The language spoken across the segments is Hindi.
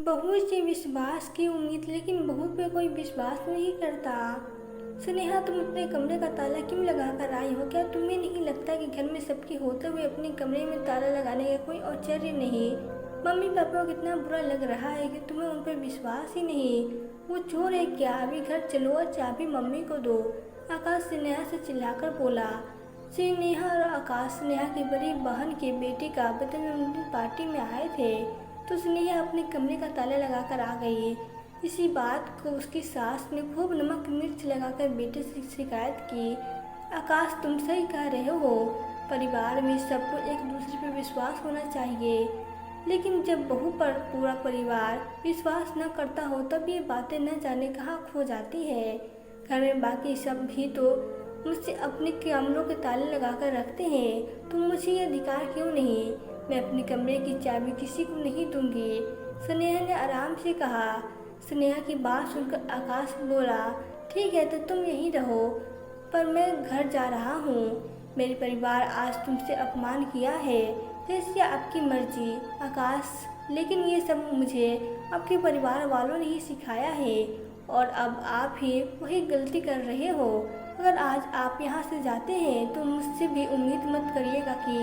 बहू से विश्वास की उम्मीद, लेकिन बहू पे कोई विश्वास नहीं करता। स्नेहा, तुम अपने कमरे का ताला क्यों लगा कर आई हो? क्या तुम्हें नहीं लगता कि घर में सबके होते हुए अपने कमरे में ताला लगाने का कोई औचित्य नहीं? मम्मी पापा को कितना बुरा लग रहा है कि तुम्हें उन पर विश्वास ही नहीं। वो चोर है क्या? अभी घर चलो और चाबी मम्मी को दो। आकाश स्नेहा से चिल्लाकर बोला। स्नेहा और आकाश स्नेहा की बड़ी बहन के बेटे का जन्मदिन पार्टी में आए थे, तो स्नेहा अपने कमरे का ताला लगाकर आ गई। इसी बात को उसकी सास ने खूब नमक मिर्च लगाकर बेटे से शिकायत की। आकाश, तुम सही कह रहे हो, परिवार में सबको एक दूसरे पर विश्वास होना चाहिए, लेकिन जब बहू पर पूरा परिवार विश्वास न करता हो तब ये बातें न जाने कहाँ खो जाती है। घर में बाकी सब भी तो मुझसे अपने कमरों के ताले लगाकर रखते हैं, तो मुझे ये अधिकार क्यों नहीं? मैं अपने कमरे की चाबी किसी को नहीं दूंगी, स्नेहा ने आराम से कहा। स्नेहा की बात सुनकर आकाश बोला, ठीक है तो तुम यहीं रहो, पर मैं घर जा रहा हूँ। मेरे परिवार आज तुमसे अपमान किया है, जैसे आपकी मर्जी। आकाश, लेकिन ये सब मुझे आपके परिवार वालों ने ही सिखाया है, और अब आप ही वही गलती कर रहे हो। अगर आज आप यहाँ से जाते हैं तो मुझसे भी उम्मीद मत करिएगा कि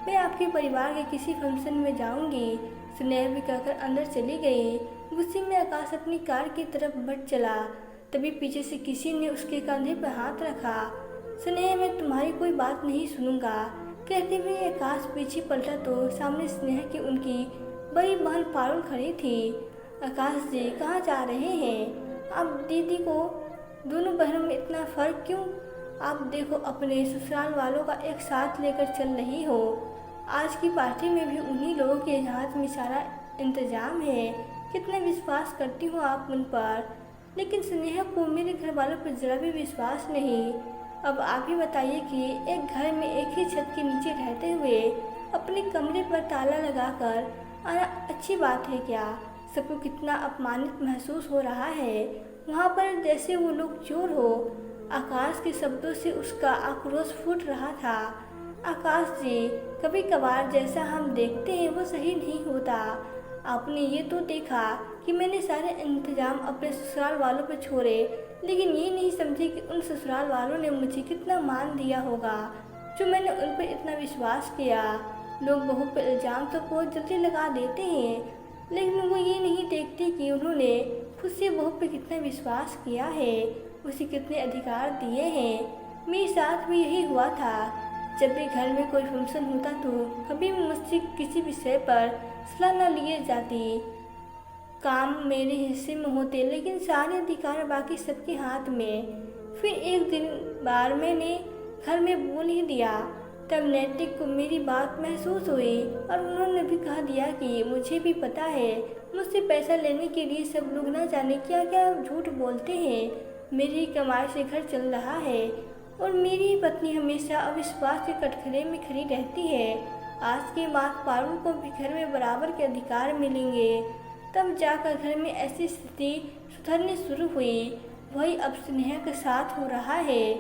मैं आपके परिवार के किसी फंक्शन में जाऊंगी। स्नेहा भी कहकर अंदर चली गई। गुस्से में आकाश अपनी कार की तरफ बढ़ चला, तभी पीछे से किसी ने उसके कंधे पर हाथ रखा। स्नेहा, मैं तुम्हारी कोई बात नहीं सुनूंगा, कहते हुए आकाश पीछे पलटा तो सामने स्नेहा की उनकी बड़ी बहन पारुल खड़ी थी। आकाश जी, कहाँ जा रहे हैं आप? दीदी को दोनों बहनों में इतना फर्क क्यों? आप देखो, अपने ससुराल वालों का एक साथ लेकर चल रही हो। आज की पार्टी में भी उन्हीं लोगों के जहाज में सारा इंतजाम है। कितना विश्वास करती हो आप उन पर, लेकिन स्नेहा को मेरे घर वालों पर जरा भी विश्वास नहीं। अब आप ही बताइए कि एक घर में एक ही छत के नीचे रहते हुए अपने कमरे पर ताला लगाकर आना अच्छी बात है क्या? सबको कितना अपमानित महसूस हो रहा है वहाँ पर, जैसे वो लोग चोर हो। आकाश के शब्दों से उसका आक्रोश फूट रहा था। आकाश जी, कभी कभार जैसा हम देखते हैं वो सही नहीं होता। आपने ये तो देखा कि मैंने सारे इंतजाम अपने ससुराल वालों पर छोड़े, लेकिन ये नहीं समझे कि उन ससुराल वालों ने मुझे कितना मान दिया होगा, जो मैंने उन पर इतना विश्वास किया। लोग बहू पर इल्ज़ाम तो बहुत जल्दी लगा देते हैं, लेकिन वो ये नहीं देखते कि उन्होंने खुद से बहू पर कितना विश्वास किया है, उसे कितने अधिकार दिए हैं। मेरे साथ भी यही हुआ था। जब भी घर में कोई फंक्शन होता तो कभी भी मुझसे किसी विषय पर सलाह न लिए जाती। काम मेरे हिस्से में होते, लेकिन सारे अधिकार बाकी सबके हाथ में। फिर एक दिन बार मैंने घर में बोल ही दिया, तब नैतिक को मेरी बात महसूस हुई और उन्होंने भी कह दिया कि मुझे भी पता है मुझसे पैसा लेने के लिए सब लोग न जाने क्या क्या झूठ बोलते हैं। मेरी कमाई से घर चल रहा है और मेरी पत्नी हमेशा अविश्वास के कटघरे में खड़ी रहती है। आज के बाद पारुल को भी घर में बराबर के अधिकार मिलेंगे, तब जाकर घर में ऐसी स्थिति सुधरनी शुरू हुई। वही अब स्नेहा के साथ हो रहा है।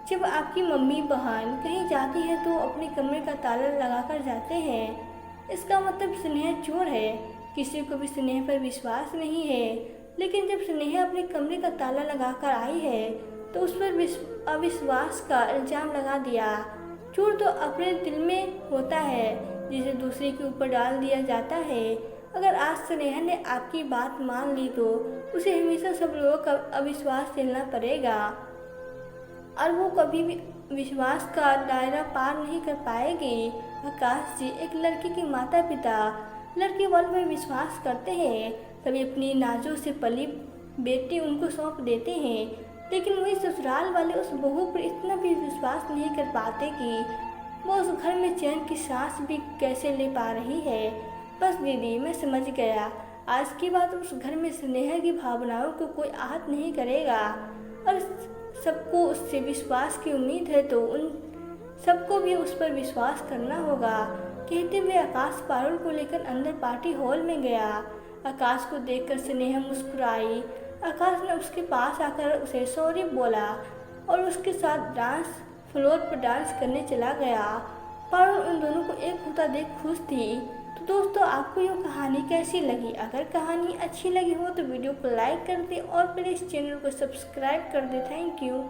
जब आपकी मम्मी बहन कहीं जाती है तो अपने कमरे का ताला लगाकर जाते हैं। इसका मतलब स्नेहा चोर है। किसी को भी स्नेहा पर विश्वास नहीं है, लेकिन जब स्नेहा अपने कमरे का ताला लगाकर आई है तो उस पर अविश्वास का इल्जाम लगा दिया। चोर तो अपने दिल में होता है, जिसे दूसरे के ऊपर डाल दिया जाता है। अगर आज स्नेहा ने आपकी बात मान ली तो उसे हमेशा सब लोगों का अविश्वास झेलना पड़ेगा और वो कभी भी विश्वास का दायरा पार नहीं कर पाएगी। आकाश जी, एक लड़की के माता पिता लड़के वालों पर विश्वास करते हैं, कभी अपनी नाजों से पली बेटी उनको सौंप देते हैं, लेकिन वही ससुराल वाले उस बहू पर इतना भी विश्वास नहीं कर पाते कि वो उस घर में चैन की सांस भी कैसे ले पा रही है। बस दीदी, मैं समझ गया। आज के बाद उस घर में स्नेहा की भावनाओं को कोई आहत नहीं करेगा और सबको उससे विश्वास की उम्मीद है तो उन सबको भी उस पर विश्वास करना होगा। कहते हुए आकाश पारुल को लेकर अंदर पार्टी हॉल में गया। आकाश को देखकर स्नेहा मुस्कुराई। आकाश ने उसके पास आकर उसे सॉरी बोला और उसके साथ डांस फ्लोर पर डांस करने चला गया। पारुल उन दोनों को एक होता देख खुश थी, तो दोस्तों आपको ये कहानी कैसी लगी? अगर कहानी अच्छी लगी हो तो वीडियो को लाइक कर दें और प्लीज़ चैनल को सब्सक्राइब कर दें। Thank you.